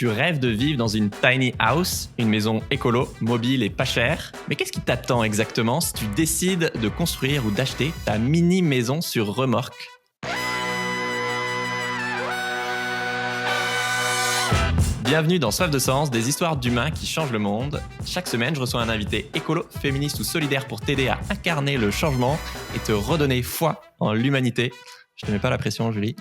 Tu rêves de vivre dans une tiny house, une maison écolo, mobile et pas chère. Mais qu'est-ce qui t'attend exactement si tu décides de construire ou d'acheter ta mini maison sur remorque ? Bienvenue dans Soif de Sens, des histoires d'humains qui changent le monde. Chaque semaine, je reçois un invité écolo, féministe ou solidaire pour t'aider à incarner le changement et te redonner foi en l'humanité. Je te mets pas la pression, Julie.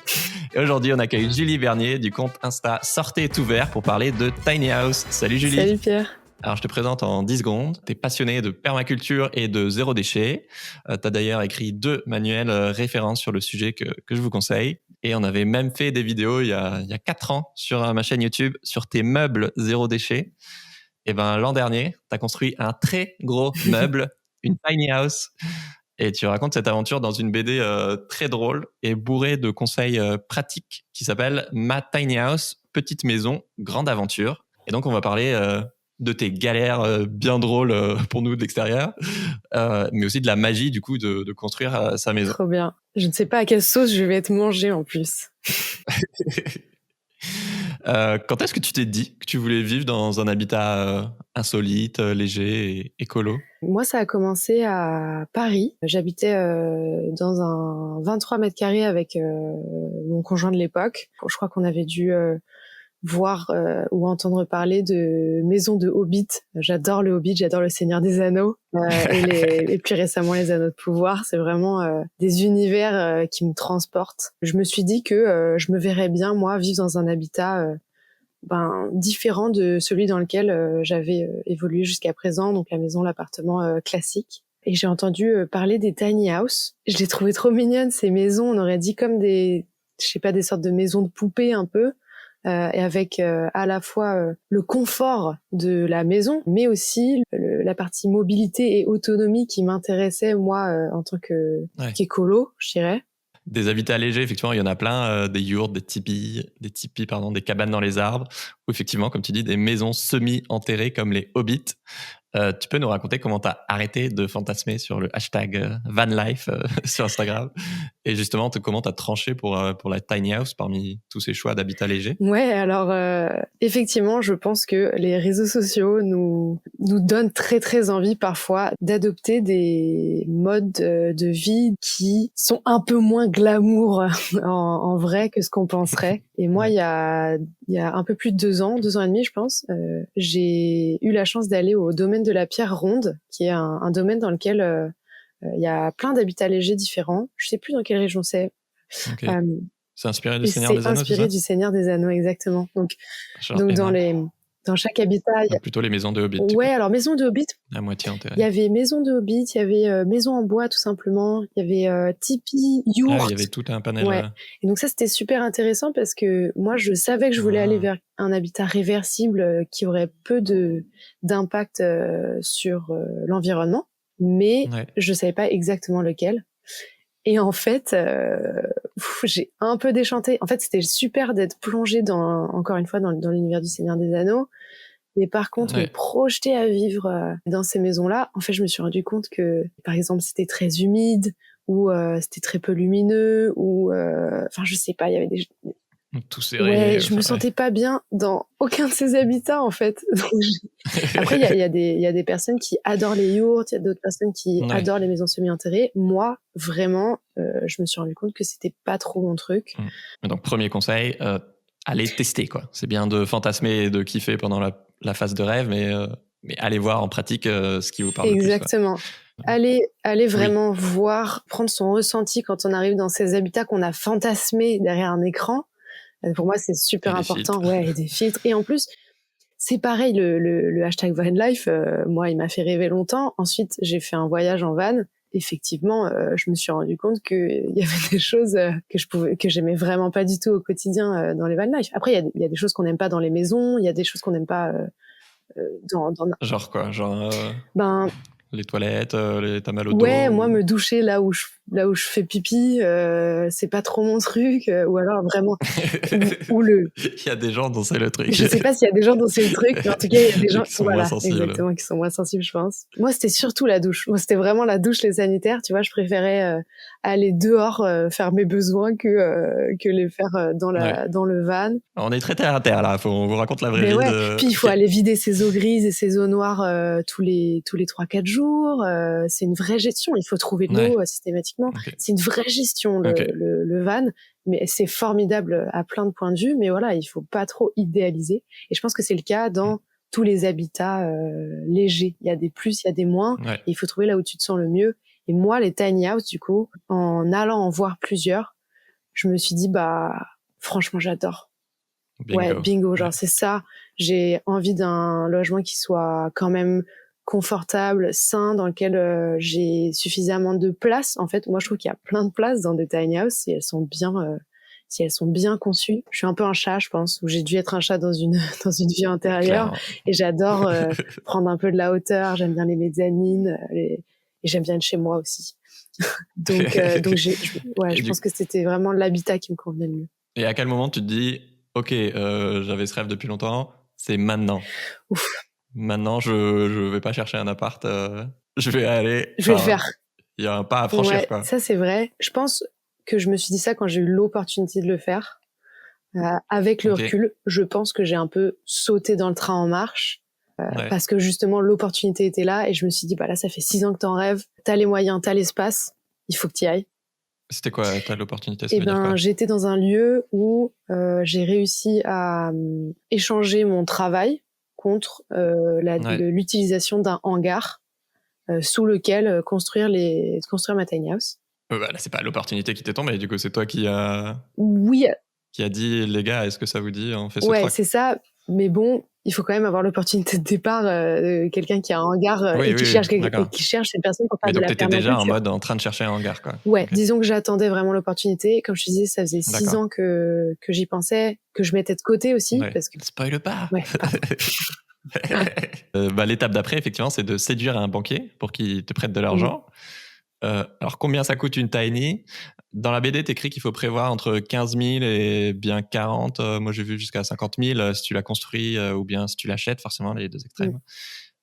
Et aujourd'hui, on accueille Julie Bernier du compte Insta Sortez tout vert pour parler de Tiny House. Salut Julie. Salut Pierre. Alors, je te présente en 10 secondes. Tu es passionnée de permaculture et de zéro déchet. Tu as d'ailleurs écrit 2 manuels références sur le sujet que je vous conseille. Et on avait même fait des vidéos il y a 4 ans sur ma chaîne YouTube sur tes meubles zéro déchet. Et ben l'an dernier, tu as construit un très gros meuble, une tiny house. Et tu racontes cette aventure dans une BD très drôle et bourrée de conseils pratiques qui s'appelle Ma Tiny House, petite maison, grande aventure. Et donc, on va parler de tes galères bien drôles pour nous de l'extérieur, mais aussi de la magie du coup de construire sa maison. Trop bien. Je ne sais pas à quelle sauce je vais être mangée en plus. Quand est-ce que tu t'es dit que tu voulais vivre dans un habitat insolite, léger et écolo ? Moi, ça a commencé à Paris. J'habitais dans un 23 mètres carrés avec mon conjoint de l'époque. Je crois qu'on avait dû voir ou entendre parler de maisons de Hobbit. J'adore le Hobbit, j'adore le Seigneur des Anneaux et plus récemment les Anneaux de pouvoir. C'est vraiment des univers qui me transportent. Je me suis dit que je me verrais bien moi vivre dans un habitat différent de celui dans lequel j'avais évolué jusqu'à présent, donc la maison, l'appartement classique. Et j'ai entendu parler des tiny house. Je les trouvais trop mignonnes ces maisons. On aurait dit comme des sortes de maisons de poupées un peu. Et avec à la fois le confort de la maison, mais aussi la partie mobilité et autonomie qui m'intéressait moi en tant qu'écolo, je dirais. Des habitats légers, effectivement, il y en a plein, des yurts, des tipis, des cabanes dans les arbres, ou effectivement, comme tu dis, des maisons semi-enterrées comme les Hobbits. Tu peux nous raconter comment tu as arrêté de fantasmer sur le hashtag vanlife sur Instagram et justement comment tu as tranché pour la tiny house parmi tous ces choix d'habitat léger ? Ouais, alors effectivement, je pense que les réseaux sociaux nous donnent très très envie parfois d'adopter des modes de vie qui sont un peu moins glamour en vrai que ce qu'on penserait. Et moi, il y a un peu plus de 2 ans et demi, je pense, j'ai eu la chance d'aller au domaine de la Pierre Ronde, qui est un domaine dans lequel il y a plein d'habitats légers différents. Je sais plus dans quelle région c'est. Okay. C'est inspiré du Seigneur des Anneaux, c'est inspiré du Seigneur des Anneaux, exactement. Donc dans chaque habitat, il y a plutôt les maisons de Hobbit. Ouais, alors maison de Hobbit. À moitié enterrée. Il y avait maison de Hobbit, il y avait maison en bois tout simplement, il y avait tipi, yourt. Ah, il y avait tout un panel. Ouais. Et donc ça c'était super intéressant parce que moi je savais que je voulais aller vers un habitat réversible qui aurait peu d'impact sur l'environnement, mais je savais pas exactement lequel. Et en fait, j'ai un peu déchanté. En fait, c'était super d'être plongée encore une fois dans l'univers du Seigneur des Anneaux. Mais par contre, me projeter à vivre dans ces maisons-là, en fait, je me suis rendu compte que, par exemple, c'était très humide ou c'était très peu lumineux ou, je sais pas, il y avait des... Tout serré. Ouais, je me sentais pas bien dans aucun de ces habitats, en fait. Après, il y a des personnes qui adorent les yurts, il y a d'autres personnes qui adorent les maisons semi-enterrées. Moi, vraiment, je me suis rendu compte que c'était pas trop mon truc. Donc, premier conseil, allez tester, quoi. C'est bien de fantasmer et de kiffer pendant la phase de rêve, mais allez voir en pratique ce qui vous parle Exactement. Le plus. Allez vraiment voir, prendre son ressenti quand on arrive dans ces habitats qu'on a fantasmés derrière un écran. Pour moi, c'est super important. Ouais, et des filtres. Et en plus, c'est pareil, le hashtag vanlife, moi, il m'a fait rêver longtemps. Ensuite, j'ai fait un voyage en van. Effectivement, je me suis rendu compte qu'il y avait des choses que j'aimais vraiment pas du tout au quotidien dans les vanlife. Après, il y a des choses qu'on n'aime pas dans les maisons, il y a des choses qu'on n'aime pas dans... Genre quoi ? Les toilettes, t'as mal au Ouais, dos moi me doucher là où je fais pipi, c'est pas trop mon truc, ou alors vraiment ou le Il y a des gens dont c'est le truc. je sais pas s'il y a des gens dont c'est le truc, mais en tout cas, il y a des Et gens, qui sont moins voilà, sensibles. exactement, qui sont moins sensibles, je pense. Moi, c'était surtout la douche. Moi, c'était vraiment la douche, les sanitaires. Tu vois, je préférais aller dehors faire mes besoins que les faire dans le van. On est très terre à terre là. On vous raconte la vraie Mais vie. ouais. Puis il faut aller vider ses eaux grises et ses eaux noires tous les 3-4 jours. C'est une vraie gestion. Il faut trouver de l'eau systématiquement. Okay. C'est une vraie gestion le van. Mais c'est formidable à plein de points de vue, mais voilà, il faut pas trop idéaliser. Et je pense que c'est le cas dans tous les habitats légers. Il y a des plus, il y a des moins. Et il faut trouver là où tu te sens le mieux. Et moi, les tiny house, du coup, en allant en voir plusieurs, je me suis dit, bah, franchement, j'adore. Bingo. Ouais, bingo, genre c'est ça. J'ai envie d'un logement qui soit quand même confortable, sain, dans lequel j'ai suffisamment de place. En fait, moi, je trouve qu'il y a plein de places dans des tiny house si elles sont bien conçues. Je suis un peu un chat, je pense, ou j'ai dû être un chat dans une vie antérieure. Et j'adore prendre un peu de la hauteur. J'aime bien les mezzanines, et j'aime bien être chez moi aussi. donc je pense que c'était vraiment l'habitat qui me convenait le mieux. Et à quel moment tu te dis, ok, j'avais ce rêve depuis longtemps, c'est maintenant. Ouf. Maintenant, je vais pas chercher un appart, je vais aller. Je vais le faire. Il y a un pas à franchir, quoi. Ça, c'est vrai. Je pense que je me suis dit ça quand j'ai eu l'opportunité de le faire. Avec le recul, je pense que j'ai un peu sauté dans le train en marche. Parce que justement, l'opportunité était là et je me suis dit, bah là, ça fait 6 ans que t'en rêves. T'as les moyens, t'as l'espace. Il faut que t'y ailles. C'était quoi, t'as l'opportunité? J'étais dans un lieu où j'ai réussi à échanger mon travail contre l'utilisation d'un hangar sous lequel construire ma tiny house. Là, c'est pas l'opportunité qui t'est tombée, du coup, c'est toi qui a dit, les gars, est-ce que ça vous dit, on fait ce truc? Ouais, c'est ça. Mais bon, il faut quand même avoir l'opportunité de départ de quelqu'un qui a un hangar qui cherche une personne pour faire de la permaculture. Donc, t'étais déjà en train de chercher un hangar, quoi. Ouais, disons que j'attendais vraiment l'opportunité. Comme je te disais, ça faisait 6 ans que j'y pensais, que je mettais de côté aussi. Parce que... Spoil pas. Ouais, l'étape d'après, effectivement, c'est de séduire un banquier pour qu'il te prête de l'argent. Alors, combien ça coûte une tiny? Dans la BD, t'écris qu'il faut prévoir entre 15 000 et bien 40. Moi, j'ai vu jusqu'à 50 000 si tu la construis ou bien si tu l'achètes, forcément, les deux extrêmes.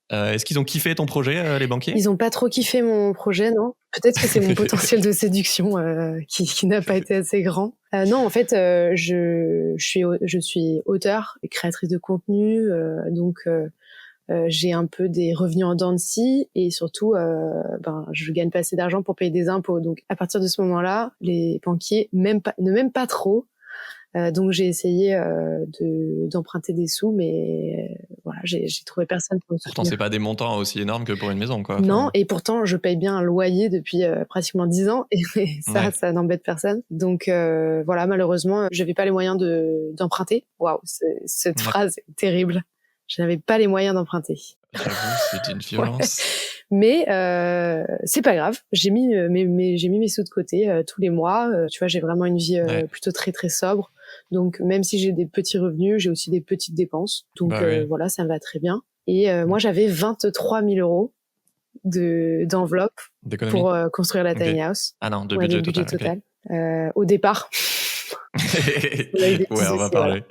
Est-ce qu'ils ont kiffé ton projet, les banquiers? Ils ont pas trop kiffé mon projet, non. Peut-être que c'est mon potentiel de séduction qui n'a pas été assez grand. Non, en fait, je suis auteure et créatrice de contenu, donc j'ai un peu des revenus en dents de scie et surtout, je gagne pas assez d'argent pour payer des impôts. Donc, à partir de ce moment-là, les banquiers ne m'aiment pas trop. Donc, j'ai essayé d'emprunter des sous, mais voilà, j'ai trouvé personne pour me soutenir. Pourtant, c'est pas des montants aussi énormes que pour une maison, quoi. Non, et pourtant, je paye bien un loyer depuis pratiquement 10 ans et ça n'embête personne. Donc, voilà, malheureusement, j'avais pas les moyens d'emprunter. Waouh, cette phrase est terrible. Je n'avais pas les moyens d'emprunter. J'avoue, c'est une violence. Mais c'est pas grave. J'ai mis mes sous de côté tous les mois. Tu vois, j'ai vraiment une vie plutôt très très sobre. Donc même si j'ai des petits revenus, j'ai aussi des petites dépenses. Donc voilà, ça me va très bien. Et moi, j'avais 23 000 euros d'enveloppe pour construire la tiny house. Ah non, de budget total. Au départ. On va parler.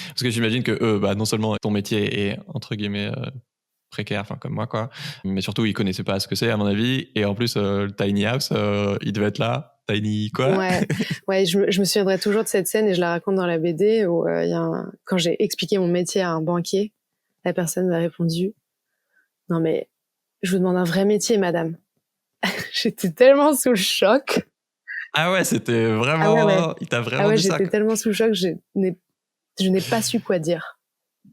Parce que j'imagine que eux, non seulement ton métier est entre guillemets précaire, enfin comme moi, quoi, mais surtout ils connaissaient pas ce que c'est, à mon avis, et en plus le tiny house, il devait être là. Tiny quoi? Ouais, je me souviendrai toujours de cette scène et je la raconte dans la BD où quand j'ai expliqué mon métier à un banquier, la personne m'a répondu: non mais je vous demande un vrai métier, madame. J'étais tellement sous le choc. Ah ouais, c'était vraiment... Il t'a vraiment dit ça. J'étais tellement sous le choc que je n'ai pas su quoi dire.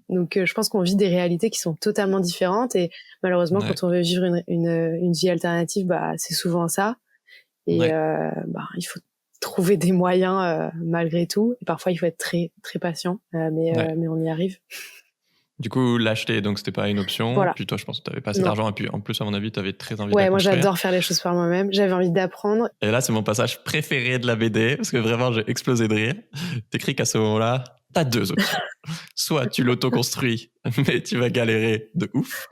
Donc je pense qu'on vit des réalités qui sont totalement différentes et malheureusement quand on veut vivre une vie alternative, c'est souvent ça. Et il faut trouver des moyens malgré tout. Et parfois il faut être très très patient, mais on y arrive. Du coup, l'acheter, donc c'était pas une option. Voilà. Puis toi, je pense que t'avais pas assez d'argent. Et puis en plus, à mon avis, t'avais très envie de construire. Ouais, moi j'adore faire les choses par moi-même. J'avais envie d'apprendre. Et là, c'est mon passage préféré de la BD parce que vraiment, j'ai explosé de rire. T'écris qu'à ce moment-là, t'as 2 options. Soit tu l'auto-construis, mais tu vas galérer de ouf.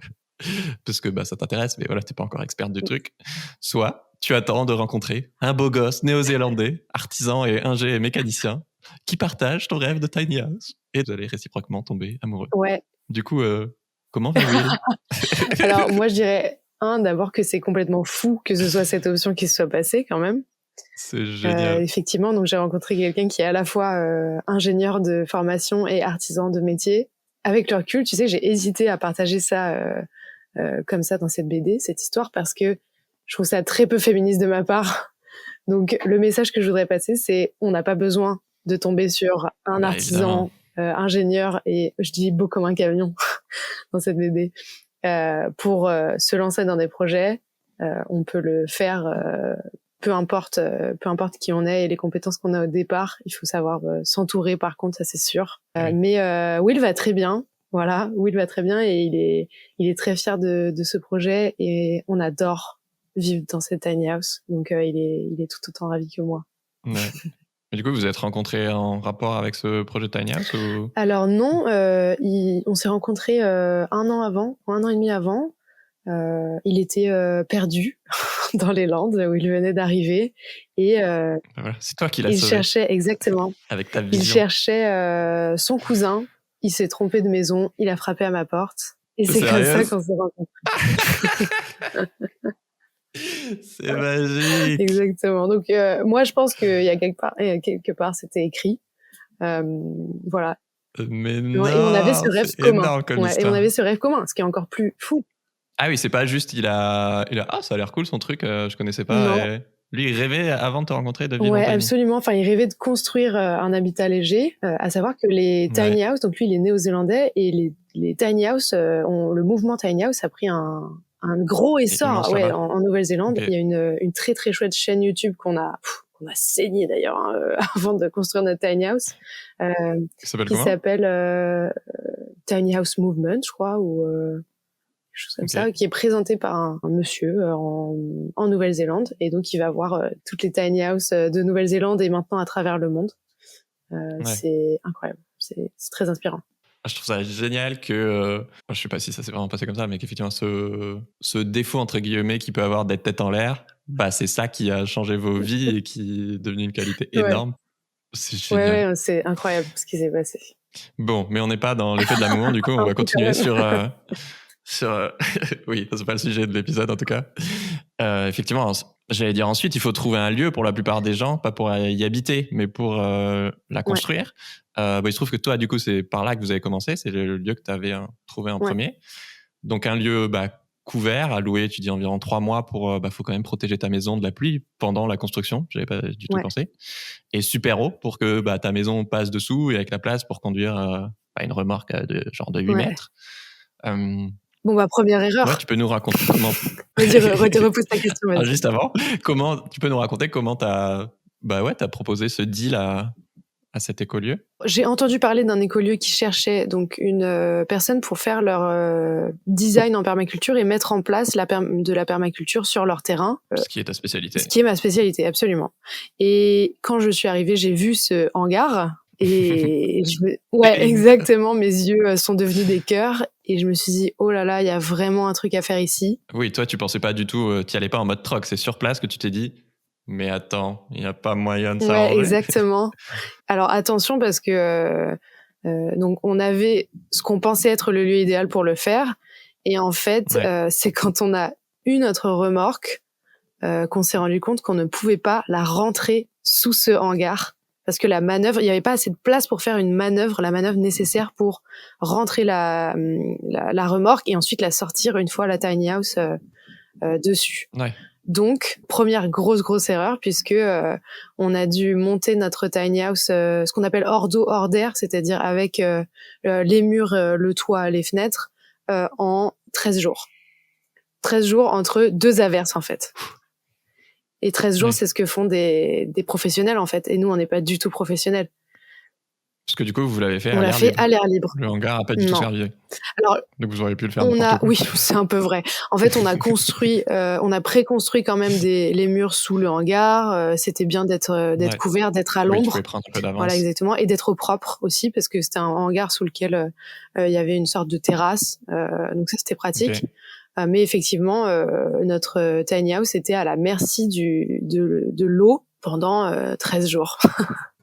parce que ça t'intéresse, mais voilà, t'es pas encore experte du truc. Soit tu attends de rencontrer un beau gosse néo-zélandais, artisan et ingé et mécanicien, qui partage ton rêve de tiny house, et vous allez réciproquement tomber amoureux. Ouais. Du coup, comment va Will? Alors moi je dirais d'abord que c'est complètement fou que ce soit cette option qui se soit passée quand même. C'est génial. Effectivement, donc j'ai rencontré quelqu'un qui est à la fois ingénieur de formation et artisan de métier. Avec le recul, tu sais, j'ai hésité à partager ça comme ça dans cette BD, cette histoire, parce que je trouve ça très peu féministe de ma part. Donc le message que je voudrais passer, c'est on n'a pas besoin de tomber sur un artisan, ingénieur, et je dis beau comme un camion dans cette BD, pour se lancer dans des projets. On peut le faire peu importe qui on est et les compétences qu'on a au départ. Il faut savoir s'entourer, par contre, ça c'est sûr. Oui. Mais Will va très bien. Voilà, Will va très bien et il est très fier de ce projet et on adore vivre dans cette tiny house. Donc il est tout autant ravi que moi. Ouais. Et du coup, vous êtes rencontrés en rapport avec ce projet Tiny House ou... Alors non, on s'est rencontrés un an et demi avant. Il était perdu dans les Landes où il venait d'arriver et voilà, c'est toi qui l'as il sauvé. Cherchait exactement. Avec ta vision. Il cherchait son cousin. Il s'est trompé de maison. Il a frappé à ma porte et c'est comme ça qu'on s'est rencontrés. C'est magique. Exactement. Donc moi je pense qu'il y a quelque part c'était écrit. Voilà. Mais non, et on avait ce rêve commun. Et on avait ce rêve commun, ce qui est encore plus fou. Ah oui, c'est pas juste il a ça a l'air cool son truc, je connaissais pas. Et lui, il rêvait avant de te rencontrer de vivre en tiny. Absolument. Enfin, il rêvait de construire un habitat léger. À savoir que les tiny house, donc lui, il est néo-zélandais et les tiny house, le mouvement tiny house a pris un gros essor en Nouvelle-Zélande. Okay. Il y a une très très chouette chaîne YouTube qu'on a saigné d'ailleurs avant de construire notre tiny house. Qui s'appelle Tiny House Movement, je crois, ou quelque chose comme ça, qui est présenté par un monsieur en Nouvelle-Zélande, et donc il va voir toutes les tiny house de Nouvelle-Zélande et maintenant à travers le monde. C'est incroyable, c'est très inspirant. Je trouve ça génial que, je sais pas si ça s'est vraiment passé comme ça, mais qu'effectivement ce défaut entre guillemets qu'il peut avoir d'être tête en l'air, c'est ça qui a changé vos vies et qui est devenu une qualité énorme. C'est génial. Ouais, c'est incroyable ce qui s'est passé. Bon, mais on n'est pas dans l'effet de l'amour, du coup on va continuer sur oui, c'est pas le sujet de l'épisode en tout cas. Effectivement, j'allais dire ensuite, il faut trouver un lieu pour la plupart des gens, pas pour y habiter, mais pour la construire. Il se trouve que toi, du coup, c'est par là que vous avez commencé, c'est le lieu que tu avais trouvé en premier. Donc un lieu couvert, à louer, tu dis environ 3 mois pour, faut quand même protéger ta maison de la pluie pendant la construction, j'avais pas du tout pensé. Et super haut pour que ta maison passe dessous et avec la place pour conduire une remorque de 8 mètres. Bon, première erreur. Ouais, tu peux nous raconter comment... Repose ta question. Juste avant, tu peux nous raconter comment t'as proposé ce deal à cet écolieu? J'ai entendu parler d'un écolieu qui cherchait donc une personne pour faire leur design en permaculture et mettre en place de la permaculture sur leur terrain. Ce qui est ta spécialité. Ce qui est ma spécialité, absolument. Et quand je suis arrivée, j'ai vu ce hangar. Et exactement, mes yeux sont devenus des cœurs et je me suis dit oh là là, il y a vraiment un truc à faire ici. Oui, toi tu pensais pas du tout, tu allais pas en mode troc, c'est sur place que tu t'es dit mais attends, il y a pas moyen de s'arranger. Ouais, exactement. Alors attention parce que donc on avait ce qu'on pensait être le lieu idéal pour le faire et en fait c'est quand on a eu notre remorque qu'on s'est rendu compte qu'on ne pouvait pas la rentrer sous ce hangar. Parce que la manœuvre, il n'y avait pas assez de place pour faire la manœuvre nécessaire pour rentrer la remorque et ensuite la sortir une fois la tiny house dessus. Ouais. Donc, première grosse erreur, puisque on a dû monter notre tiny house, ce qu'on appelle hors d'eau, hors d'air, c'est-à-dire avec les murs, le toit, les fenêtres, en 13 jours. 13 jours entre 2 averses, en fait. Et 13 jours, c'est ce que font des professionnels, en fait. Et nous, on n'est pas du tout professionnels. Parce que du coup, vous l'avez fait à l'air libre. Le hangar n'a pas du tout servi. Alors, donc vous auriez pu le faire Oui, c'est un peu vrai. En fait, on a préconstruit quand même les murs sous le hangar. C'était bien d'être couvert, d'être à l'ombre. Tu pouvais prendre un peu d'avance. Voilà, exactement. Et d'être au propre aussi, parce que c'était un hangar sous lequel il y avait une sorte de terrasse. Donc ça, c'était pratique. Okay. Mais effectivement, notre tiny house était à la merci de l'eau pendant 13 jours.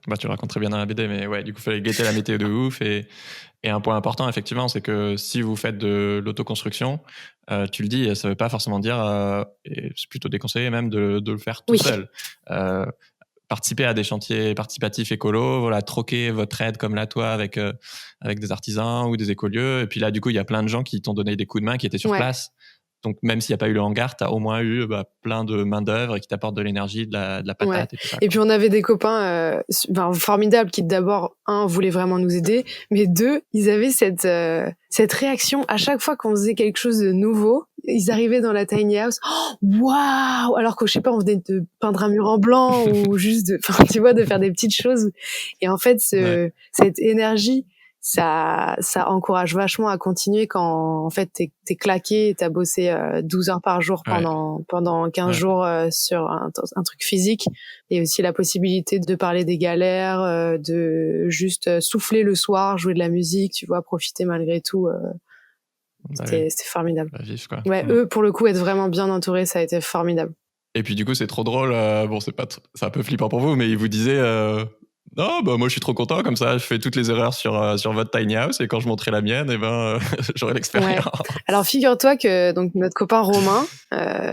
Bah, tu le racontes très bien dans la BD, mais ouais, du coup, il fallait guetter la météo de ouf. Et un point important, effectivement, c'est que si vous faites de l'autoconstruction, tu le dis, ça ne veut pas forcément dire, et c'est plutôt déconseillé même de le faire tout Oui. seul. Participer à des chantiers participatifs écolos, voilà, troquer votre aide comme là, toi, avec des artisans ou des écolieux. Et puis là, du coup, il y a plein de gens qui t'ont donné des coups de main, qui étaient sur place. Donc, même s'il n'y a pas eu le hangar, tu as au moins eu plein de main-d'œuvre qui t'apportent de l'énergie, de la patate et tout ça. Et puis, on avait des copains formidables qui, d'abord, voulaient vraiment nous aider, mais deux, ils avaient cette réaction à chaque fois qu'on faisait quelque chose de nouveau. Ils arrivaient dans la tiny house, waouh! Alors que, je sais pas, on venait de peindre un mur en blanc ou juste de faire des petites choses. Et en fait, cette énergie, ça encourage vachement à continuer quand en fait t'es claqué et t'as bossé 12 heures par jour pendant 15 jours sur un truc physique, et aussi la possibilité de parler des galères, de juste souffler le soir, jouer de la musique, tu vois, profiter malgré tout. C'était formidable. Vif, quoi. Eux, pour le coup, être vraiment bien entourés, ça a été formidable. Et puis du coup, c'est trop drôle. Bon, c'est un peu flippant pour vous, mais ils vous disaient non, bah moi je suis trop content, comme ça je fais toutes les erreurs sur votre tiny house, et quand je montrerai la mienne, j'aurai l'expérience. Ouais. Alors figure-toi que donc notre copain Romain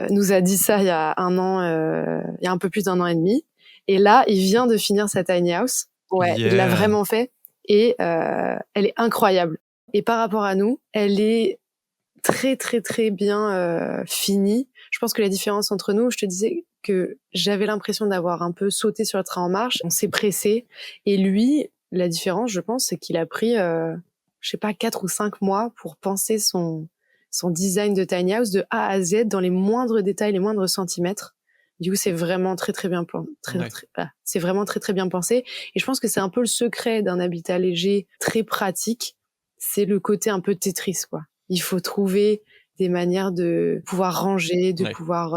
nous a dit ça il y a il y a un peu plus d'1 an et demi, et là il vient de finir sa tiny house. Ouais, il l'a vraiment fait, et elle est incroyable. Et par rapport à nous, elle est très très très bien finie. Je pense que la différence entre nous, je te disais que j'avais l'impression d'avoir un peu sauté sur le train en marche, on s'est pressé, et lui, la différence, je pense, c'est qu'il a pris je sais pas, 4 ou 5 mois pour penser son design de tiny house de A à Z, dans les moindres détails, les moindres centimètres. Du coup, c'est vraiment très très bien c'est vraiment très très bien pensé. Et je pense que c'est un peu le secret d'un habitat léger, très pratique. C'est le côté un peu Tetris, quoi. Il faut trouver des manières de pouvoir ranger, de pouvoir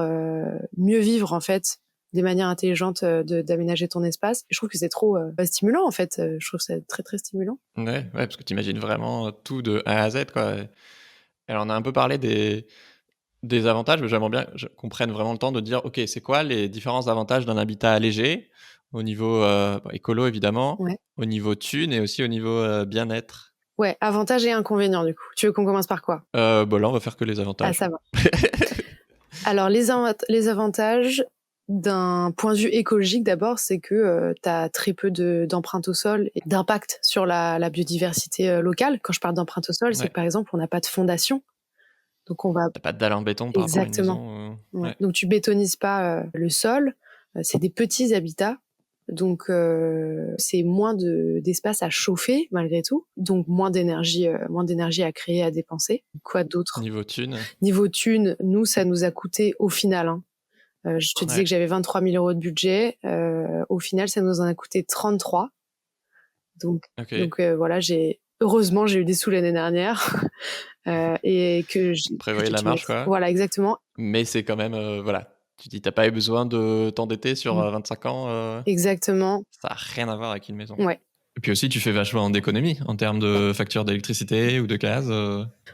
mieux vivre, en fait, des manières intelligentes d'aménager ton espace. Et je trouve que c'est trop stimulant, en fait. Je trouve que c'est très, très stimulant. Ouais, parce que tu imagines vraiment tout de A à Z, quoi. Alors, on a un peu parlé des avantages, mais j'aimerais bien qu'on prenne vraiment le temps de dire, OK, c'est quoi les différents avantages d'un habitat allégé, au niveau écolo, évidemment, au niveau thune et aussi au niveau bien-être? Ouais, avantages et inconvénients, du coup. Tu veux qu'on commence par quoi? Là, on va faire que les avantages. Ah, ça va. Alors, les avantages, d'un point de vue écologique, d'abord, c'est que tu as très peu d'empreinte au sol et d'impact sur la biodiversité locale. Quand je parle d'empreinte au sol, c'est que, par exemple, on n'a pas de fondation. Donc on va... T'as pas de dalle en béton par rapport à une maison. Donc tu bétonises pas le sol. C'est des petits habitats. Donc c'est moins d'espace à chauffer malgré tout. Donc moins d'énergie à créer, à dépenser. Quoi d'autre? Niveau thune, nous, ça nous a coûté au final. Je te disais que j'avais 23 000 € de budget. Au final, ça nous en a coûté 33. Donc voilà, heureusement, j'ai eu des sous l'année dernière. Et que prévoyez la marche, quoi. Voilà, exactement. Mais c'est quand même, voilà, tu dis, t'as pas eu besoin de t'endetter sur 25 ans. Exactement. Ça n'a rien à voir avec une maison. Ouais. Et puis aussi, tu fais vachement d'économies en termes de facture d'électricité ou de gaz.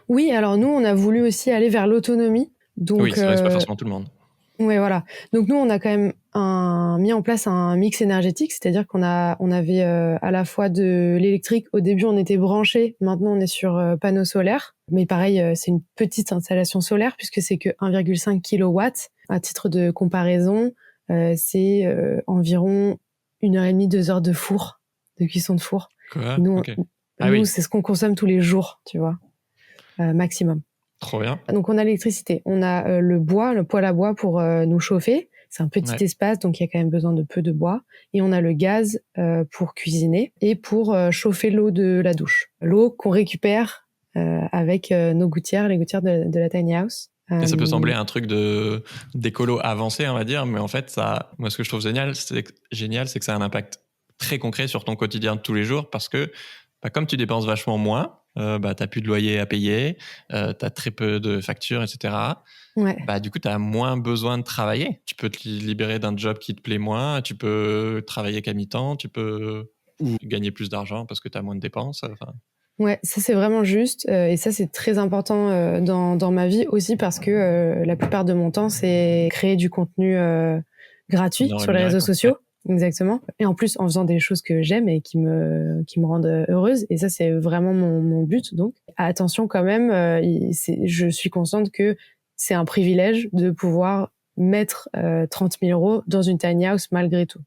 Oui, alors nous, on a voulu aussi aller vers l'autonomie. Donc, oui, c'est vrai que c'est pas forcément tout le monde. Ouais, voilà. Donc nous, on a quand même mis en place un mix énergétique, c'est-à-dire on avait à la fois de l'électrique. Au début, on était branchés. Maintenant, on est sur panneaux solaires. Mais pareil, c'est une petite installation solaire puisque c'est que 1,5 kW. À titre de comparaison, c'est environ 1h30, 2 heures de four, de cuisson de four. Quoi? Nous, c'est ce qu'on consomme tous les jours, tu vois, maximum. Trop bien. Donc on a l'électricité, on a le poêle à bois pour nous chauffer. C'est un petit espace, donc il y a quand même besoin de peu de bois. Et on a le gaz pour cuisiner et pour chauffer l'eau de la douche. L'eau qu'on récupère avec nos gouttières, les gouttières de la tiny house. Et ça peut sembler un truc d'écolo avancé, on va dire, mais en fait, moi, ce que je trouve génial, c'est que ça a un impact très concret sur ton quotidien de tous les jours, parce que comme tu dépenses vachement moins, t'as plus de loyer à payer, t'as très peu de factures, etc. Du coup, t'as moins besoin de travailler. Tu peux te libérer d'un job qui te plaît moins, tu peux travailler qu'à mi-temps, tu peux gagner plus d'argent parce que t'as moins de dépenses. Ouais, ça c'est vraiment juste et ça c'est très important dans ma vie aussi parce que la plupart de mon temps c'est créer du contenu gratuit Non sur les rémunéré, réseaux quoi. Ouais. sociaux. Exactement. Et en plus en faisant des choses que j'aime et qui me rendent heureuse. Et ça c'est vraiment mon but. Donc attention quand même, je suis consciente que c'est un privilège de pouvoir mettre 30 000 euros dans une tiny house malgré tout.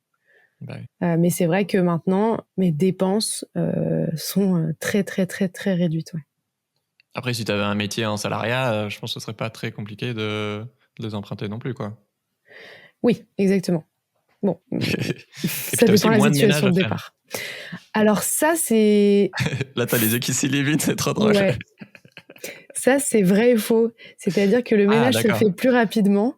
Bah oui. Mais c'est vrai que maintenant, mes dépenses sont très, très, très, très réduites. Ouais. Après, si tu avais un métier en salariat, je pense que ce serait pas très compliqué de les emprunter non plus, quoi. Oui, exactement. Bon, Et puis, ça tu as aussi dépend de la moins de ménage situation à de faire. départ. Alors ça, c'est... Là, tu as les yeux qui s'illuminent, c'est trop drôle. Ouais, ça, c'est vrai et faux. C'est-à-dire que le Ah, ménage se d'accord. fait plus rapidement,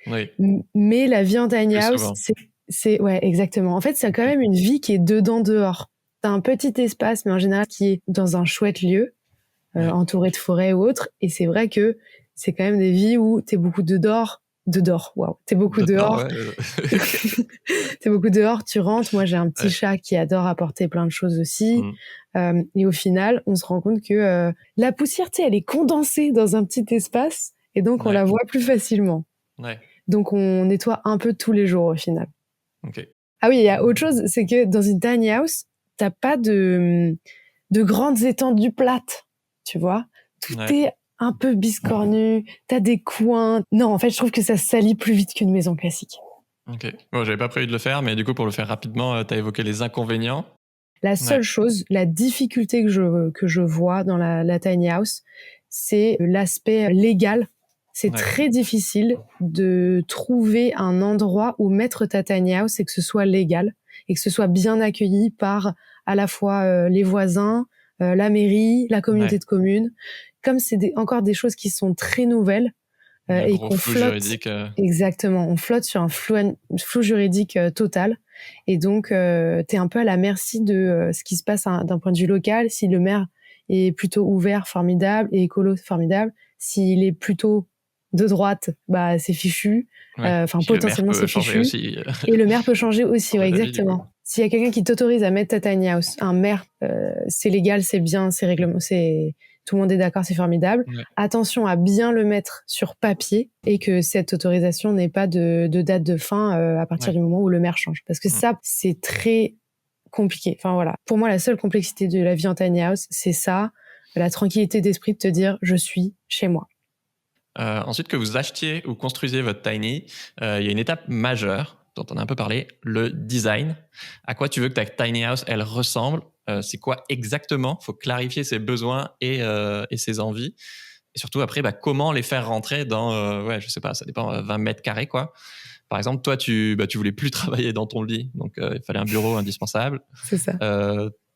Oui, mais la vie en tiny plus house, souvent. ouais, exactement. En fait, c'est quand OK. même une vie qui est dedans-dehors. T'as un petit espace, mais en général, qui est dans un chouette lieu, Ouais. entouré de forêts ou autre. Et c'est vrai que c'est quand même des vies où t'es beaucoup waouh. T'es beaucoup D'accord, dehors. ouais. T'es beaucoup dehors, tu rentres. Moi, j'ai un petit Ouais. chat qui adore apporter plein de choses aussi. Mmh. Et au final, on se rend compte que la poussière, tu sais, elle est condensée dans un petit espace. Et donc, on Ouais. la voit plus facilement. Ouais. Donc, on nettoie un peu tous les jours au final. OK. Ah oui, il y a autre chose, c'est que dans une tiny house, t'as pas de grandes étendues plates, tu vois. Tout Ouais. est un peu biscornu, t'as des coins. Non, en fait, je trouve que ça se salit plus vite qu'une maison classique. OK. Bon, j'avais pas prévu de le faire, mais du coup, pour le faire rapidement, tu as évoqué les inconvénients. La Ouais. seule chose, la difficulté que je vois dans la tiny house, c'est l'aspect légal. C'est Ouais. très difficile de trouver un endroit où mettre ta tiny house et que ce soit légal et que ce soit bien accueilli par à la fois les voisins, la mairie, la communauté Ouais. de communes. Comme c'est encore des choses qui sont très nouvelles Il y a un et gros qu'on flou flotte, juridique. exactement, on flotte sur un flou juridique total. Et donc, t'es un peu à la merci de ce qui se passe d'un point de vue local. Si le maire est plutôt ouvert, formidable, et écolo, formidable. S'il est plutôt de droite, bah c'est fichu. Ouais. Enfin, Puis le maire potentiellement, peut c'est changer fichu. aussi, Et le maire peut changer aussi, ouais, changer d'avis, du coup. exactement. S'il y a quelqu'un qui t'autorise à mettre ta tiny house, un maire, c'est légal, c'est bien, c'est règlement, c'est tout le monde est d'accord, c'est formidable. Ouais. Attention à bien le mettre sur papier et que cette autorisation n'ait pas de date de fin à partir Ouais. du moment où le maire change. Parce que ça, c'est très compliqué. Enfin voilà. Pour moi, la seule complexité de la vie en tiny house, c'est ça, la tranquillité d'esprit de te dire je suis chez moi. Ensuite, que vous achetiez ou construisiez votre tiny, il y a une étape majeure dont on a un peu parlé, le design. À quoi tu veux que ta tiny house, elle ressemble? C'est quoi exactement? Il faut clarifier ses besoins et ses envies. Et surtout, après, comment les faire rentrer dans, ouais, je sais pas, ça dépend, 20 mètres carrés, quoi. Par exemple, toi, tu voulais plus travailler dans ton lit, donc il fallait un bureau indispensable. C'est ça.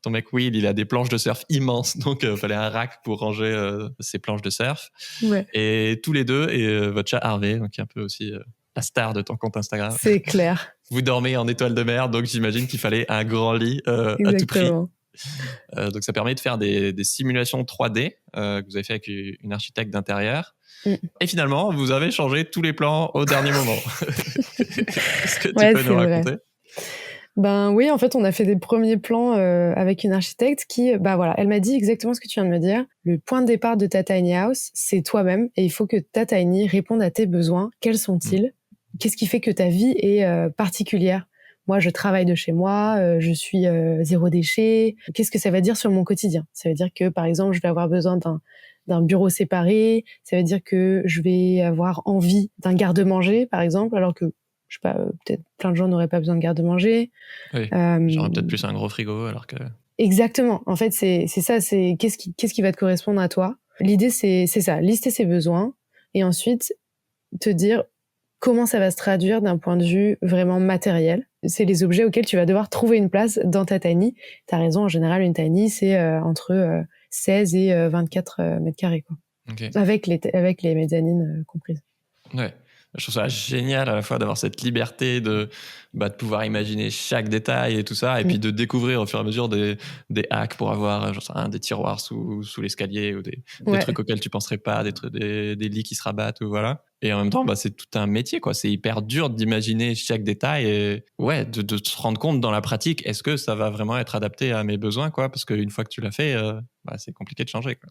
Ton mec Will, il a des planches de surf immenses, donc il fallait un rack pour ranger ses planches de surf. Ouais. Et tous les deux, et votre chat Harvey, donc qui est un peu aussi la star de ton compte Instagram. C'est clair. Vous dormez en étoile de mer, donc j'imagine qu'il fallait un grand lit à tout prix. Exactement. Donc ça permet de faire des simulations 3D que vous avez fait avec une architecte d'intérieur. Et finalement, vous avez changé tous les plans au dernier moment. Est-ce que tu peux nous raconter? Ben oui, en fait, on a fait des premiers plans avec une architecte qui, bah voilà, elle m'a dit exactement ce que tu viens de me dire. Le point de départ de ta tiny house, c'est toi-même, et il faut que ta tiny réponde à tes besoins. Quels sont-ils? Qu'est-ce qui fait que ta vie est particulière? Moi, je travaille de chez moi, je suis zéro déchet. Qu'est-ce que ça va dire sur mon quotidien? Ça veut dire que, par exemple, je vais avoir besoin d'un bureau séparé. Ça veut dire que je vais avoir envie d'un garde-manger, par exemple, alors que je sais pas, peut-être plein de gens n'auraient pas besoin de garde-manger. Oui, j'aurais peut-être plus un gros frigo alors que... Exactement. En fait, c'est ça, c'est qu'est-ce qui va te correspondre à toi. L'idée, c'est ça, lister ses besoins et ensuite te dire comment ça va se traduire d'un point de vue vraiment matériel. C'est les objets auxquels tu vas devoir trouver une place dans ta tiny. T'as raison, en général, une tiny, c'est entre 16 et 24 mètres carrés, quoi. Okay. Avec les mezzanines comprises. Ouais. Je trouve ça génial à la fois d'avoir cette liberté de pouvoir imaginer chaque détail et tout ça, et puis de découvrir au fur et à mesure des hacks pour avoir des tiroirs sous l'escalier ou des trucs auxquels tu penserais pas, des lits qui se rabattent ou voilà. Et en même temps, c'est tout un métier, quoi. C'est hyper dur d'imaginer chaque détail et de se rendre compte dans la pratique, est-ce que ça va vraiment être adapté à mes besoins, quoi, parce qu'une fois que tu l'as fait, c'est compliqué de changer, quoi.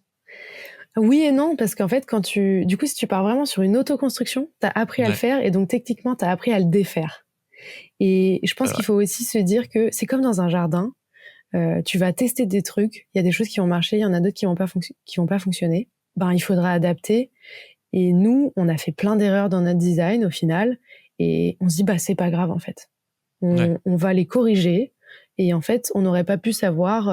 Oui et non, parce qu'en fait, du coup, si tu pars vraiment sur une autoconstruction, t'as appris à le faire et donc techniquement, t'as appris à le défaire. Et je pense qu'il faut aussi se dire que c'est comme dans un jardin. Tu vas tester des trucs, il y a des choses qui vont marcher, il y en a d'autres qui vont pas fonctionner. Il faudra adapter. Et nous, on a fait plein d'erreurs dans notre design au final, et on se dit c'est pas grave en fait. On va les corriger. Et en fait, on n'aurait pas pu savoir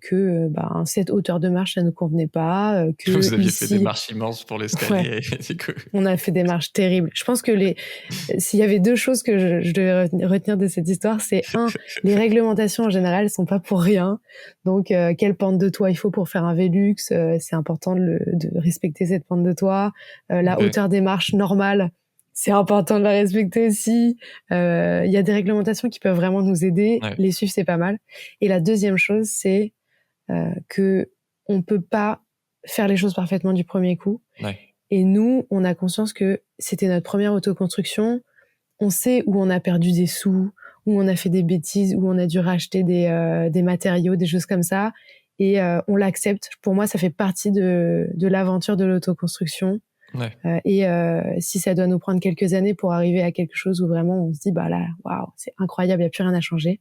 que cette hauteur de marche, ça ne convenait pas. Que vous aviez ici... fait des marches immenses pour l'escalier. On a fait des marches terribles. Je pense que s'il y avait deux choses que je devais retenir de cette histoire, c'est les réglementations en général sont pas pour rien. Donc, quelle pente de toit il faut pour faire un Velux, c'est important de respecter cette pente de toit. La hauteur des marches normales, c'est important de la respecter aussi. Il y a des réglementations qui peuvent vraiment nous aider. Les suivre, c'est pas mal. Et la deuxième chose, c'est que on peut pas faire les choses parfaitement du premier coup. Et nous, on a conscience que c'était notre première autoconstruction. On sait où on a perdu des sous, où on a fait des bêtises, où on a dû racheter des matériaux, des choses comme ça. Et on l'accepte. Pour moi, ça fait partie de l'aventure de l'autoconstruction. Et si ça doit nous prendre quelques années pour arriver à quelque chose où vraiment on se dit là, waouh, c'est incroyable, il n'y a plus rien à changer.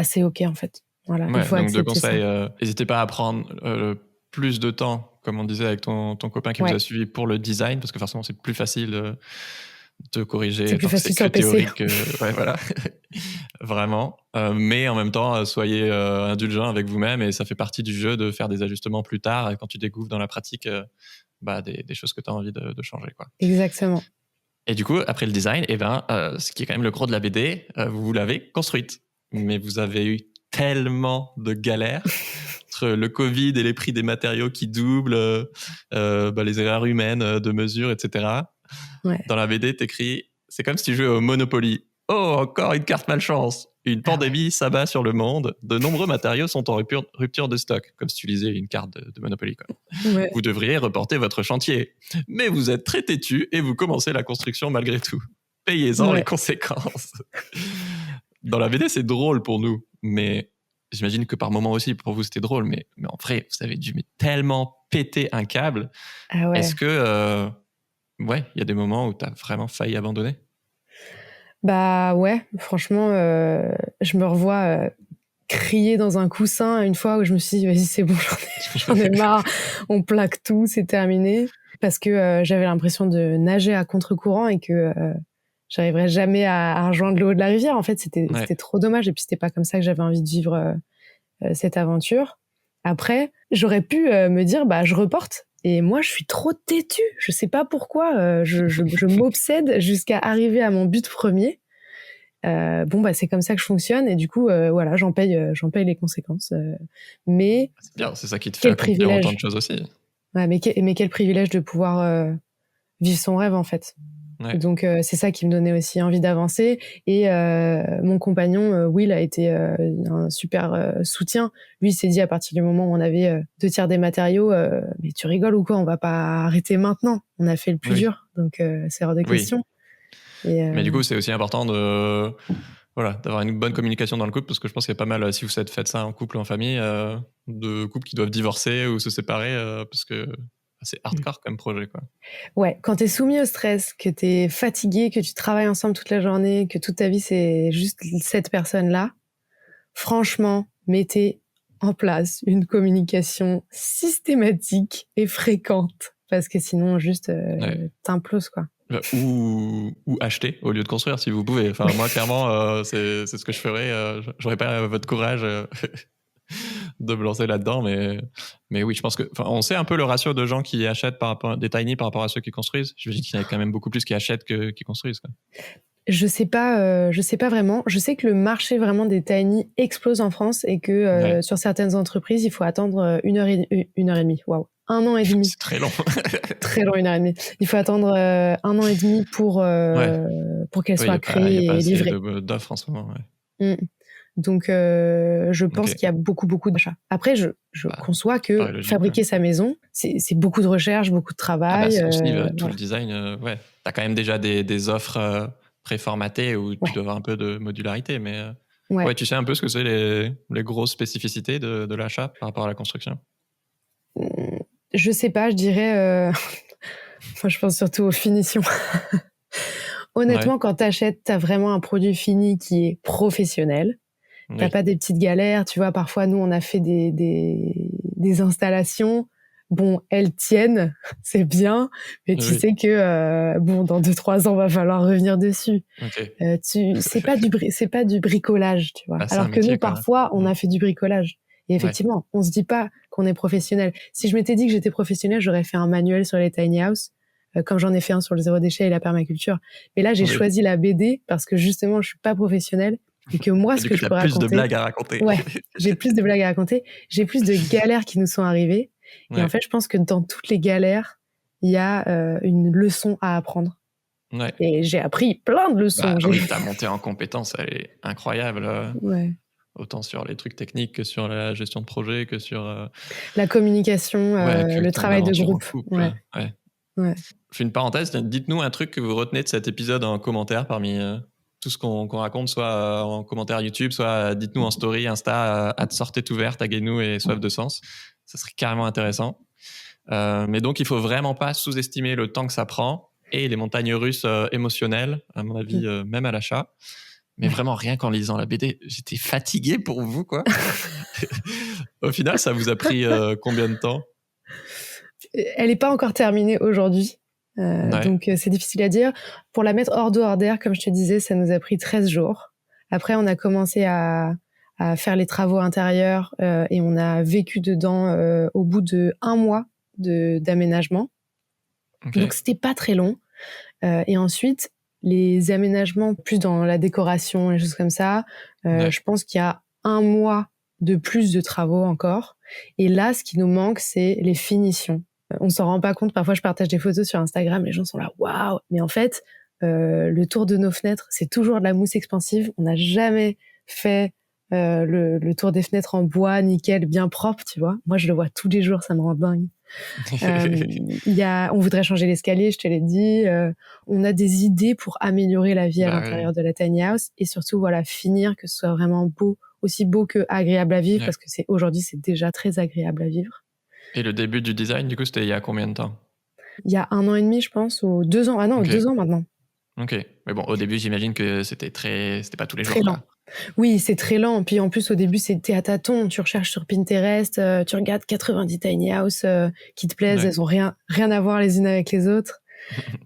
C'est ok en fait. Voilà. Il faut donc deux accepter conseils. ça. N'hésitez pas à prendre plus de temps, comme on disait avec ton copain qui vous a suivi pour le design, parce que forcément c'est plus facile de corriger. C'est plus facile sur le PC. Voilà. Vraiment. Mais en même temps, soyez indulgents avec vous-même, et ça fait partie du jeu de faire des ajustements plus tard quand tu découvres dans la pratique des choses que tu as envie de changer, quoi. Exactement. Et du coup, après le design, ce qui est quand même le gros de la BD, vous l'avez construite. Mais vous avez eu tellement de galères entre le Covid et les prix des matériaux qui doublent, les erreurs humaines de mesure, etc. Dans la BD, t'écris, c'est comme si tu jouais au Monopoly. Oh, encore une carte malchance. Une pandémie s'abat sur le monde. De nombreux matériaux sont en rupture de stock. Comme si tu lisais une carte de Monopoly, quoi. Vous devriez reporter votre chantier. Mais vous êtes très têtu et vous commencez la construction malgré tout. Payez-en les conséquences. Dans la BD, c'est drôle pour nous. Mais j'imagine que par moment aussi, pour vous, c'était drôle. Mais en vrai, vous avez dû tellement péter un câble. Est-ce que... il y a des moments où tu as vraiment failli abandonner? Franchement, je me revois crier dans un coussin une fois où je me suis dit, vas-y, c'est bon, j'en ai marre, on plaque tout, c'est terminé. Parce que j'avais l'impression de nager à contre-courant et que j'arriverais jamais à rejoindre le haut de la rivière. En fait, c'était trop dommage. Et puis, c'était pas comme ça que j'avais envie de vivre cette aventure. Après, j'aurais pu me dire, je reporte. Et moi, je suis trop têtue. Je sais pas pourquoi. Je m'obsède jusqu'à arriver à mon but premier. C'est comme ça que je fonctionne. Et du coup, j'en paye les conséquences. Mais c'est bien, c'est ça qui te fait accomplir autant de choses aussi. Mais quel privilège de pouvoir vivre son rêve, en fait. Donc, c'est ça qui me donnait aussi envie d'avancer. Et mon compagnon, Will, a été un super soutien. Lui, il s'est dit, à partir du moment où on avait 2/3 des matériaux, mais tu rigoles ou quoi, on va pas arrêter maintenant. On a fait le plus dur, donc c'est hors de question. Mais du coup, c'est aussi important d'avoir une bonne communication dans le couple, parce que je pense qu'il y a pas mal, si vous faites ça en couple ou en famille, de couples qui doivent divorcer ou se séparer, parce que c'est hardcore comme projet, quoi. Ouais, quand t'es soumis au stress, que t'es fatigué, que tu travailles ensemble toute la journée, que toute ta vie c'est juste cette personne-là, franchement, mettez en place une communication systématique et fréquente, parce que sinon juste t'imploses, quoi. Ou acheter au lieu de construire, si vous pouvez. Enfin, moi, clairement, c'est ce que je ferais. J'aurais pas votre courage de me lancer là-dedans, mais oui, je pense que, on sait un peu le ratio de gens qui achètent des tiny par rapport à ceux qui construisent. J'imagine qu'il y en a quand même beaucoup plus qui achètent que qui construisent, quoi. Je sais pas vraiment. Je sais que le marché vraiment des tiny explose en France et que sur certaines entreprises, il faut attendre 1 heure et demie. Waouh, 1 an et demi. C'est très long. Très long, 1 heure et demie. Il faut attendre 1 an et demi Ouais. pour qu'elle Oui, il soit y a pas créée et assez livrée. d'offres en ce moment. Ouais. Mm. Donc, je pense Ok. qu'il y a beaucoup d'achats. Après, je Bah, conçois ça paraît que logique. Ouais. fabriquer sa maison, c'est beaucoup de recherche, beaucoup de Ah bah travail. ça aussi, tout le Voilà. design, ouais. T'as quand même déjà des offres préformatées où tu Ouais, dois avoir un peu de modularité, mais ouais. ouais, tu sais un peu ce que c'est les grosses spécificités de l'achat par rapport à la construction? Mm, Je sais pas, je dirais. Moi, je pense surtout aux finitions. Ouais, Honnêtement, quand t'achètes, t'as vraiment un produit fini qui est professionnel. T'as oui, pas des petites galères. Tu vois, parfois, nous, on a fait des installations. Bon, elles tiennent, c'est bien, mais tu oui, sais que bon, dans 2-3 ans, va falloir revenir dessus. ok. C'est pas du bricolage, tu vois. Bah, c'est un Alors que nous, métier, quoi. parfois, on Mm. a fait du bricolage. Et Ouais, effectivement, on se dit pas qu'on est professionnel. Si je m'étais dit que j'étais professionnel, j'aurais fait un manuel sur les tiny house, comme j'en ai fait un sur le zéro déchet et la permaculture. Mais là, j'ai oui. choisi la BD parce que justement, je suis pas professionnelle et que moi, Et ce du que coup, je t'as peux plus de raconter, blagues à raconter. ouais, j'ai plus de blagues à raconter, j'ai plus de galères qui nous sont arrivées. Et en Ouais, fait, je pense que dans toutes les galères, il y a une leçon à apprendre. ouais. Et j'ai appris plein de leçons. Bah oui, ta montée en compétences, elle est incroyable. Ouais. Autant sur les trucs techniques que sur la gestion de projet, que sur La communication, ouais, que le ton travail de aventure en groupe. couple. Ouais, Ouais. ouais. Je fais une parenthèse. Dites-nous un truc que vous retenez de cet épisode en commentaire parmi tout ce qu'on raconte, soit en commentaire YouTube, soit dites-nous en story, Insta, @sortez ouvert, taguez-nous et soif de sens. Ça serait carrément intéressant. Mais donc, il faut vraiment pas sous-estimer le temps que ça prend et les montagnes russes émotionnelles, à mon avis, Mm. même à l'achat. Mais Ouais. vraiment, rien qu'en lisant la BD, j'étais fatigué pour vous, quoi. Au final, ça vous a pris combien de temps? Elle n'est pas encore terminée aujourd'hui. Ouais, Donc, c'est difficile à dire. Pour la mettre hors d'eau, hors d'air, comme je te disais, ça nous a pris 13 jours. Après, on a commencé à faire les travaux intérieurs et on a vécu dedans au bout de 1 mois d'aménagement. ok. Donc, c'était pas très long. Et ensuite, les aménagements plus dans la décoration, les choses comme ça, Ouais, je pense qu'il y a 1 mois de plus de travaux encore. Et là, ce qui nous manque, c'est les finitions. On s'en rend pas compte. Parfois, je partage des photos sur Instagram, les gens sont là, waouh! Mais en fait, le tour de nos fenêtres, c'est toujours de la mousse expansive. On n'a jamais fait le tour des fenêtres en bois, nickel, bien propre, tu vois. Moi, je le vois tous les jours, ça me rend dingue. On voudrait changer l'escalier, je te l'ai dit. On a des idées pour améliorer la vie à bah oui. l'intérieur de la tiny house et surtout, voilà, finir que ce soit vraiment beau, aussi beau que agréable à vivre, Ouais. parce que aujourd'hui, c'est déjà très agréable à vivre. Et le début du design, du coup, c'était il y a combien de temps? Il y a 1 an et demi, je pense, ou 2 ans. Ah non, Ok, 2 ans maintenant. ok. Mais bon, au début, j'imagine que c'était pas tous les Très jours, lent. quoi. Oui, c'est très lent. Puis en plus, au début, c'était à tâtons. Tu recherches sur Pinterest, tu regardes 90 tiny house qui te plaisent. Ouais. Elles ont rien à voir les unes avec les autres.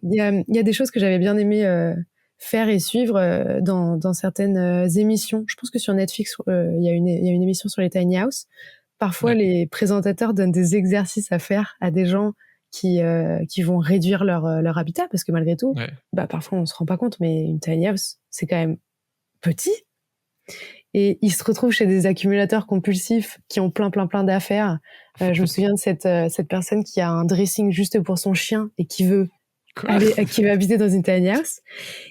Il y a des choses que j'avais bien aimé faire et suivre dans certaines émissions. Je pense que sur Netflix, il y a une émission sur les tiny house. Parfois, Ouais. les présentateurs donnent des exercices à faire à des gens qui vont réduire leur habitat, parce que malgré tout, Ouais. bah, parfois on se rend pas compte, mais une tiny house, c'est quand même petit. Et ils se retrouvent chez des accumulateurs compulsifs qui ont plein d'affaires. Je me souviens de cette personne qui a un dressing juste pour son chien et Quoi? qui veut habiter dans une tiny house.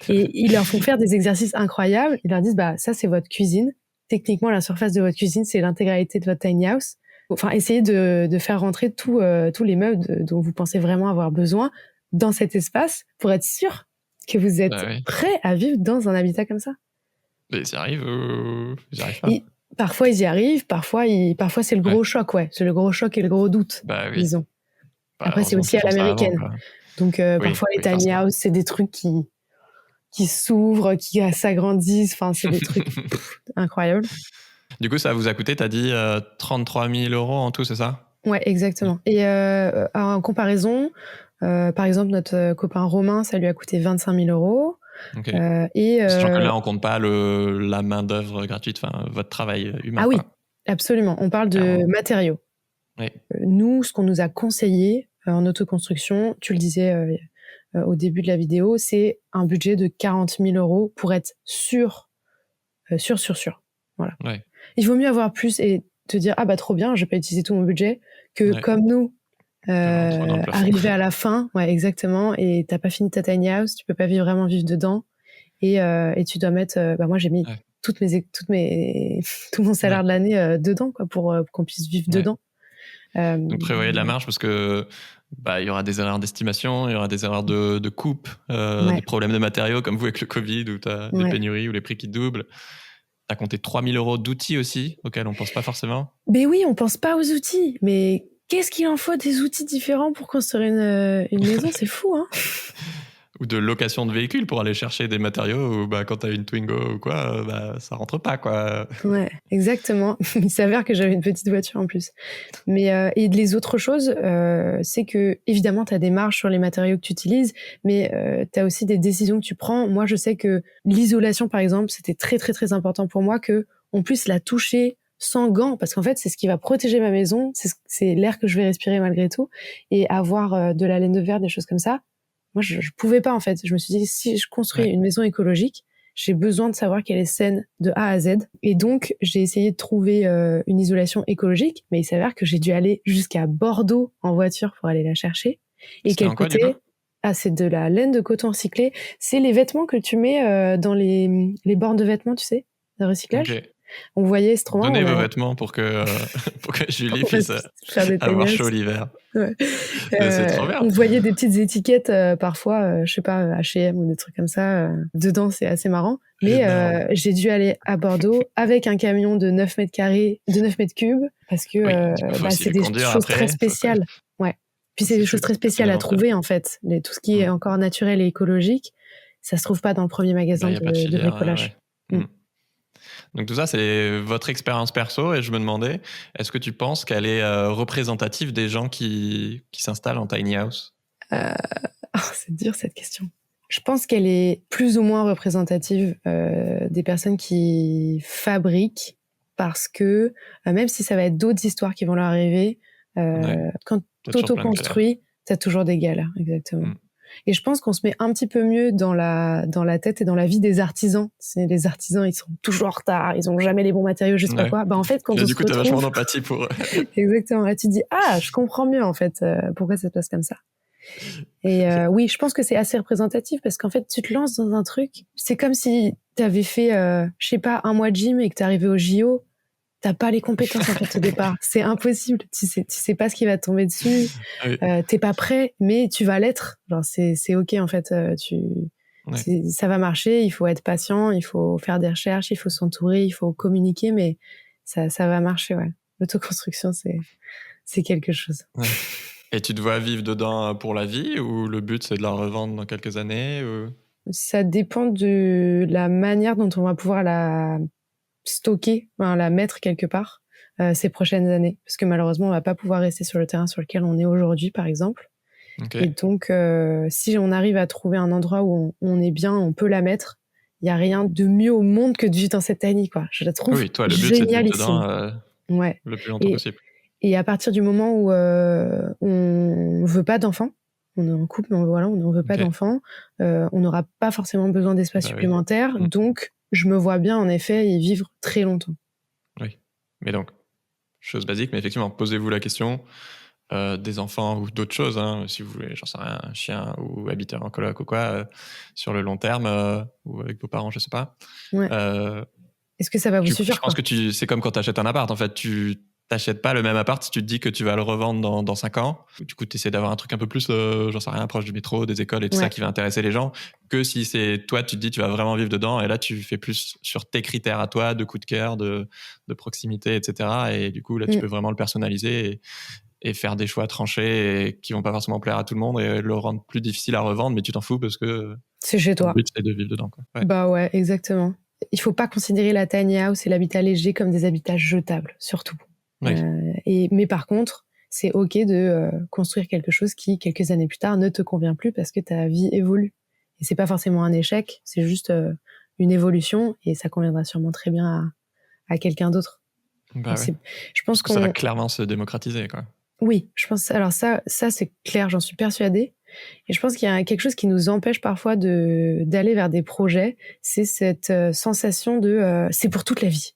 Et ils leur font faire des exercices incroyables. Ils leur disent, bah, ça, c'est votre cuisine. Techniquement, la surface de votre cuisine, c'est l'intégralité de votre tiny house. Enfin, essayez de faire rentrer tous les meubles dont vous pensez vraiment avoir besoin dans cet espace pour être sûr que vous Bah êtes oui. prêt à vivre dans un habitat comme ça. Mais ils y arrivent ou ils y arrivent pas? Et parfois, ils y arrivent. Parfois, c'est le Ouais. gros choc, ouais. C'est le gros choc et le gros doute, Bah oui. disons. Bah, Après, c'est heureusement aussi qu'ils à font ça avant, l'américaine. quoi. Donc, Oui, parfois, les oui, tiny forcément. house, c'est des trucs qui s'ouvrent, qui s'agrandissent. Enfin, c'est des trucs incroyables. Du coup, ça vous a coûté, t'as dit 33 000 euros en tout, c'est ça? Ouais, exactement. Et en comparaison, par exemple, notre copain Romain, ça lui a coûté 25 000 euros. Ok. Et Sachant que là, on compte pas la main-d'œuvre gratuite, enfin, votre travail humain, ah oui, quoi. absolument. On parle de Clairement. matériaux. Oui. Nous, ce qu'on nous a conseillé en autoconstruction, tu le disais au début de la vidéo, c'est un budget de 40 000 euros pour être sûr. Voilà. Ouais. Il vaut mieux avoir plus et te dire ah bah trop bien, je vais pas utiliser tout mon budget que comme nous Trop dans le plafond. arriver à la fin, ouais exactement, et t'as pas fini ta tiny house, tu peux pas vraiment vivre dedans et tu dois mettre. Moi j'ai mis tout mon salaire de l'année dedans quoi pour qu'on puisse vivre dedans. Donc prévoyez de la marge parce que il y aura des erreurs d'estimation, il y aura des erreurs de coupe, des problèmes de matériaux comme vous avec le Covid où tu as des pénuries ou les prix qui doublent. Tu as compté 3 000 euros d'outils aussi auxquels on pense pas forcément. Mais oui, on pense pas aux outils. Mais qu'est-ce qu'il en faut des outils différents pour construire une maison? C'est fou, hein. Ou de location de véhicules pour aller chercher des matériaux ou quand t'as une Twingo ou quoi, ça rentre pas quoi. Ouais, exactement. Il s'avère que j'avais une petite voiture en plus. Mais et les autres choses, c'est que évidemment t'as des marges sur les matériaux que tu utilises, mais t'as aussi des décisions que tu prends. Moi, je sais que l'isolation, par exemple, c'était très très très important pour moi que on puisse la toucher sans gants, parce qu'en fait, c'est ce qui va protéger ma maison, c'est l'air que je vais respirer malgré tout, et avoir de la laine de verre, des choses comme ça. Moi, je pouvais pas, en fait. Je me suis dit, si je construis une maison écologique, j'ai besoin de savoir qu'elle est saine de A à Z. Et donc, j'ai essayé de trouver une isolation écologique, mais il s'avère que j'ai dû aller jusqu'à Bordeaux en voiture pour aller la chercher. Et qu'elle coûtait... c'est de la laine de coton recyclé. C'est les vêtements que tu mets dans les bornes de vêtements, tu sais, de recyclage. Okay. On voyait, c'est trop marrant. Donnez vos vêtements pour que Julie puisse avoir chaud l'hiver. Ouais. C'est trop bien. On voyait des petites étiquettes parfois, je sais pas, H&M ou des trucs comme ça. Dedans, c'est assez marrant. Mais j'ai dû aller à Bordeaux avec un camion de 9 mètres carrés, de 9 mètres cubes, parce que c'est des choses très spéciales. Ouais. Puis c'est des choses très spéciales à trouver, en fait. Tout ce qui est encore naturel et écologique, ça se trouve pas dans le premier magasin de bricolage. Donc tout ça, c'est votre expérience perso et je me demandais, est-ce que tu penses qu'elle est représentative des gens qui s'installent en tiny house? C'est dur cette question. Je pense qu'elle est plus ou moins représentative des personnes qui fabriquent parce que même si ça va être d'autres histoires qui vont leur arriver, quand t'auto-construis, t'as toujours des galères, exactement. Et je pense qu'on se met un petit peu mieux dans la tête et dans la vie des artisans. Les artisans, ils sont toujours en retard, ils ont jamais les bons matériaux, je sais pas quoi. En fait, quand on se retrouve... Du coup, t'as vachement d'empathie pour eux. Exactement. Là, tu te dis, je comprends mieux, en fait, pourquoi ça se passe comme ça. Et oui, je pense que c'est assez représentatif parce qu'en fait, tu te lances dans un truc. C'est comme si t'avais fait, je sais pas, un mois de gym et que t'es arrivé au JO. T'as pas les compétences en fait au départ, c'est impossible. Tu sais pas ce qui va te tomber dessus. T'es pas prêt, mais tu vas l'être. Genre c'est ok en fait. Ça va marcher. Il faut être patient, il faut faire des recherches, il faut s'entourer, il faut communiquer, mais ça va marcher. Ouais. L'autoconstruction c'est quelque chose. Ouais. Et tu te vois vivre dedans pour la vie ou le but c'est de la revendre dans quelques années ou... Ça dépend de la manière dont on va pouvoir la stocker, la mettre quelque part ces prochaines années, parce que malheureusement on va pas pouvoir rester sur le terrain sur lequel on est aujourd'hui par exemple. Et donc si on arrive à trouver un endroit où on est bien, on peut la mettre. Il y a rien de mieux au monde que de vivre dans cette tiny quoi. Je la trouve oui, toi le but c'est de vivre dedans le plus longtemps possible. Et à partir du moment où on veut pas d'enfants, on est en couple mais on ne veut pas d'enfants, on n'aura pas forcément besoin d'espace supplémentaire, donc je me vois bien, en effet, y vivre très longtemps. Oui. Mais donc, chose basique, mais effectivement, posez-vous la question des enfants ou d'autres choses, hein, si vous voulez, j'en sais rien, un chien ou habiter en coloc ou quoi, sur le long terme, ou avec vos parents, je sais pas. Ouais. Est-ce que ça va vous suffire? Je pense que c'est comme quand tu achètes un appart, en fait, tu t'achètes pas le même appart si tu te dis que tu vas le revendre dans 5 ans. Du coup, tu essaies d'avoir un truc un peu plus, j'en sais rien, proche du métro, des écoles et tout ça qui va intéresser les gens, que si c'est toi, tu te dis tu vas vraiment vivre dedans et là, tu fais plus sur tes critères à toi, de coup de cœur, de proximité, etc. Et du coup, là, tu peux vraiment le personnaliser et faire des choix tranchés et qui vont pas forcément plaire à tout le monde et le rendre plus difficile à revendre, mais tu t'en fous parce que c'est chez toi. Le but, c'est de vivre dedans, quoi. Ouais. Bah ouais, exactement. Il faut pas considérer la tiny house et l'habitat léger comme des habitats jetables, surtout. Oui. Mais par contre, c'est ok de construire quelque chose qui, quelques années plus tard, ne te convient plus parce que ta vie évolue. Et c'est pas forcément un échec, c'est juste une évolution et ça conviendra sûrement très bien à quelqu'un d'autre. Bah ouais. Je pense que ça va clairement se démocratiser, quoi. Oui, je pense. Alors ça c'est clair, j'en suis persuadée. Et je pense qu'il y a quelque chose qui nous empêche parfois d'aller vers des projets, c'est cette sensation de c'est pour toute la vie.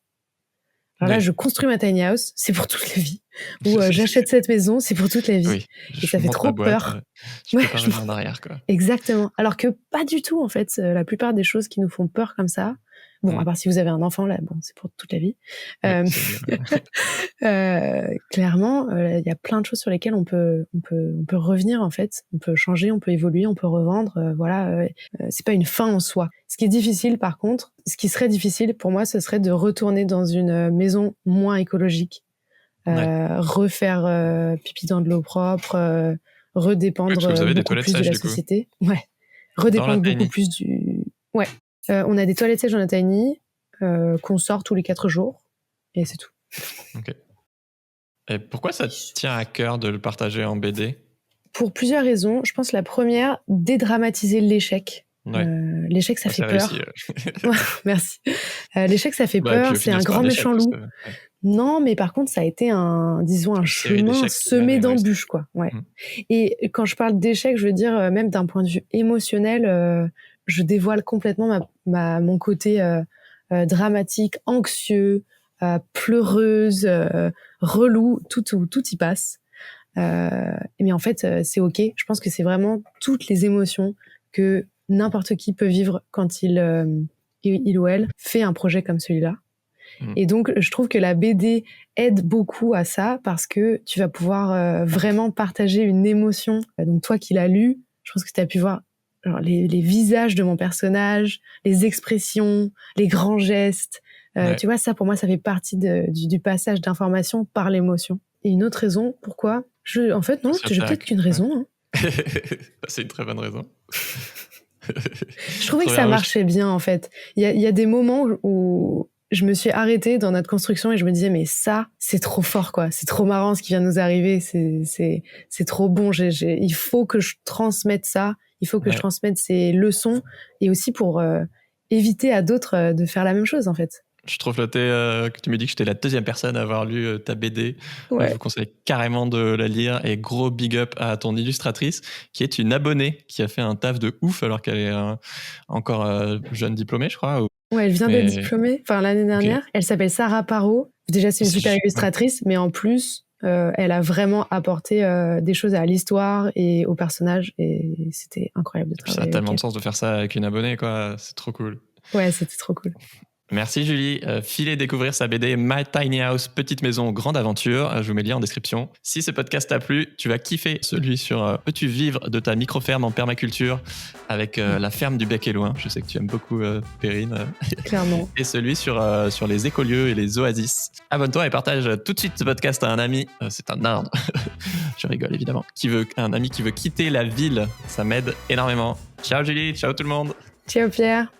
Alors là, je construis ma tiny house, c'est pour toute la vie. Ou j'achète cette maison, c'est pour toute la vie. Oui, et ça fait trop peur. Je peux pas revenir en arrière, quoi. Exactement. Alors que pas du tout, en fait. La plupart des choses qui nous font peur comme ça, bon, à part si vous avez un enfant, là, bon, c'est pour toute la vie. Clairement, il y a plein de choses sur lesquelles on peut revenir, en fait. On peut changer, on peut évoluer, on peut revendre. Voilà, c'est pas une fin en soi. Ce qui est difficile, par contre, ce qui serait difficile pour moi, ce serait de retourner dans une maison moins écologique, refaire pipi dans de l'eau propre, redépendre beaucoup plus de la société. Ouais, redépendre beaucoup plus du... Ouais. On a des toilettes sèches dans la tiny qu'on sort tous les 4 jours et c'est tout. Ok. Et pourquoi ça te tient à cœur de le partager en BD ? Pour plusieurs raisons. Je pense la première, dédramatiser l'échec. Ouais. L'échec, ça fait peur. Réussi. Ouais, merci. L'échec, ça fait peur. C'est un grand méchant loup. Non, mais par contre, ça a été un chemin semé d'embûches, quoi. Ouais. Et quand je parle d'échec, je veux dire, même d'un point de vue émotionnel, je dévoile complètement mon côté dramatique, anxieux, pleureuse, relou, tout y passe. Mais en fait, c'est ok. Je pense que c'est vraiment toutes les émotions que n'importe qui peut vivre quand il ou elle fait un projet comme celui-là. Et donc, je trouve que la BD aide beaucoup à ça parce que tu vas pouvoir vraiment partager une émotion. Donc, toi qui l'as lu, je pense que tu as pu voir genre, les visages de mon personnage, les expressions, les grands gestes. Tu vois, ça, pour moi, ça fait partie du passage d'information par l'émotion. Et une autre raison, pourquoi en fait, non, j'ai peut-être qu'une raison. Hein. C'est une très bonne raison. Je trouvais que ça marchait bien, en fait. Il y a des moments où je me suis arrêtée dans notre construction et je me disais, mais ça, c'est trop fort, quoi. C'est trop marrant ce qui vient de nous arriver. C'est trop bon. Il faut que je transmette ça. Il faut que je transmette ces leçons et aussi pour éviter à d'autres de faire la même chose, en fait. Je suis trop flatté que tu me dis que j'étais la 2e personne à avoir lu ta BD. Ouais. Je vous conseille carrément de la lire et gros big up à ton illustratrice qui est une abonnée qui a fait un taf de ouf alors qu'elle est encore jeune diplômée, je crois. Ouais, elle vient d'être diplômée, l'année dernière. Okay. Elle s'appelle Sarah Parot. Déjà, c'est une super illustratrice, mais en plus, elle a vraiment apporté des choses à l'histoire et aux personnages et c'était incroyable de travailler. Ça a tellement de sens de faire ça avec une abonnée, quoi. C'est trop cool. Ouais, c'était trop cool. Merci Julie. Filez découvrir sa BD My Tiny House, Petite Maison, Grande Aventure. Je vous mets le lien en description. Si ce podcast t'a plu, tu vas kiffer celui sur peux-tu vivre de ta micro-ferme en permaculture avec la ferme du Bec et Loin. Je sais que tu aimes beaucoup Perrine. Clairement. Et celui sur les écolieux et les oasis. Abonne-toi et partage tout de suite ce podcast à un ami. C'est un ordre. Je rigole évidemment. Un ami qui veut quitter la ville. Ça m'aide énormément. Ciao Julie, ciao tout le monde. Ciao Pierre.